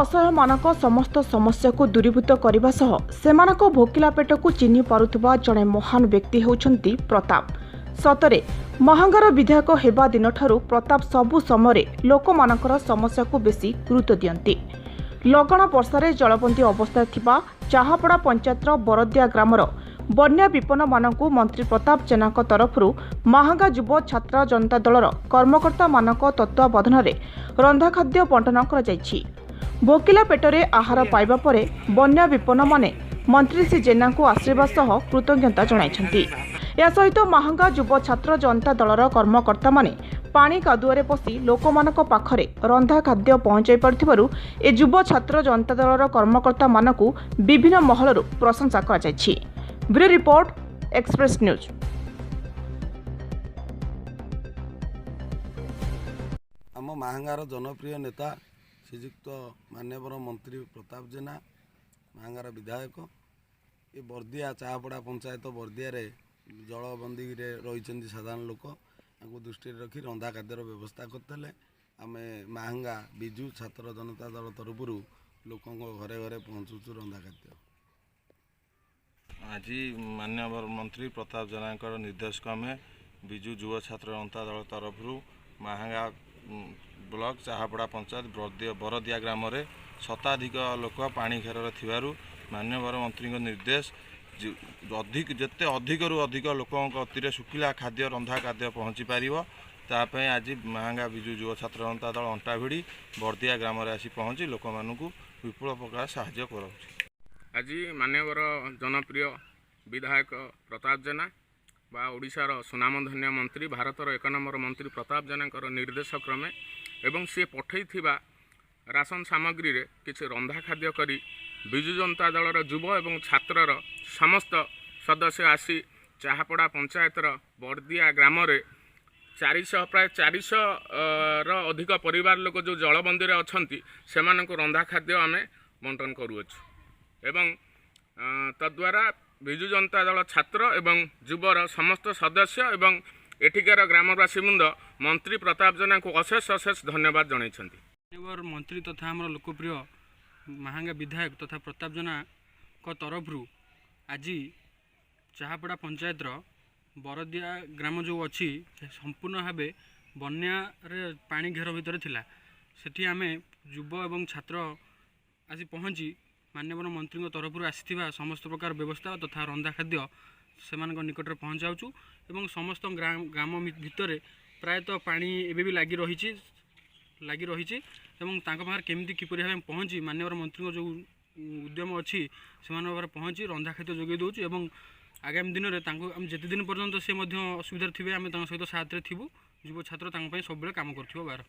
असहाय मानक समस्त समस्या को दूरीभूत करने सह सेमानक भोकिला पेट को चिन्हि पारुथबा जड़े महान व्यक्ति होउछंती प्रताप। सतरे महांगार विधायक हेबा दिन ठारू प्रताप सबु समय लोकमानकर समस्या को बेसी गुरुत्व दियंती। लगन वर्षारे जलबंदी अवस्था थिबा चाहापड़ा पंचायतर बरदिया ग्रामर बन्या विपन्न मानकु मंत्री प्रताप जेना तरफरु महांगा युव छात्र जनता दलर कर्मकर्ता मानक तत्वावधान रे रंधा खाद्य बंटन कर जायछि। भोकिला पेटरे आहार पाइबा परे बन्या विपन्न माने मंत्री श्री जेना को आशीर्वाद सह कृतज्ञता जणाइछन्ति। या सहित महांगा युव छात्र जनता दलर कर्मकर्ता माने पानी कादुआरे पसी लोकमानक पाखरे रंधा खाद्य पहुंचाई पारुथिबारु ए युव छात्र जनता दलर कर्मकर्ता मानकु विभिन्न महलरु प्रशंसा करा जायछि। Bureau report express news. आम महांगार जनप्रिय नेता श्रीजुक्त मान्यवर मंत्री प्रताप जेना महांगार विधायक ये बरदिया चाहापड़ा पंचायत बरदिया जलबंदी रही साधारण लोक दृष्टि रखी रंधा खाद्यर व्यवस्था करते आम महांगा विजु छात्र जनता दल तरफ लोक घरे घरे पहुँचुचु रंधा खाद्य। आज माननीय मंत्री प्रताप जेना निर्देश क्रमे विजु युव छात्र जनता दल तरफ महांगा ब्लॉक चाहापड़ा पंचायत बरदिया ग्राम में शताधिक लोक पानी घेर थिबारु माननीय मंत्री निर्देश अधिक जिते अधिक रु अधिक लोकों अति शुखिला खाद्य रंधा खाद्य पहुँची पार तापाई आज महांगा विजु युव छात्र जनता दल अंटा भिड़ी बरदिया ग्राम में आसी पहुँची लोक मानू विपुल प्रकार साहाय्य कर। आज मान्यवर जनप्रिय विधायक प्रताप जेना बा ओडिशार सुनामधन्य मंत्री भारतर 1 नंबर मंत्री प्रताप जेना निर्देश क्रमे एवं सी पठई राशन सामग्री रे किसी रंधा खाद्य करी विजु जनता दलर युव एवं छात्रर समस्त सदस्य आसी चाहापड़ा पंचायतर बरदिया ग्राम रे 400 प्राय 400 अधिक परिवार लोक जो जलबंदी रे अछंती सेमानक रंधा खाद्य आमे बंटन करूछु एवं तद्वारा विजु जनता दल छात्र एवं युवर समस्त सदस्य एवं एठिकार ग्रामवासी वृंद मंत्री प्रताप जेना को अशेष अशेष धन्यवाद जणाइछन्ति। माननीय मंत्री तथा आम लोकप्रिय महांगा विधायक तथा प्रताप जेना को तरफ आज चाहापड़ा पंचायतर बरदिया ग्राम जो अच्छी संपूर्ण भाव बन्या पानी घेर भितर थिला सेठी आमे युव एवं छात्र आसी पहुँची माननीय मंत्री तरफ आसी समस्त प्रकार व्यवस्था तथा रंधा खाद्य से निकट में पहुँचाऊँ एवं समस्त ग्राम भितर प्रायतः पानी एवं भी लगी रही पाखे केमती किपर भाव पहुँची माननीय मंत्री जो उद्यम अच्छी से पहुँची रंधा खाद्य जोगे दूँ एवं आगामी दिन में आम जिते दिन पर्यंत सी असुविधा थे आम सहित साथ में थी युव छात्र सब काम कर।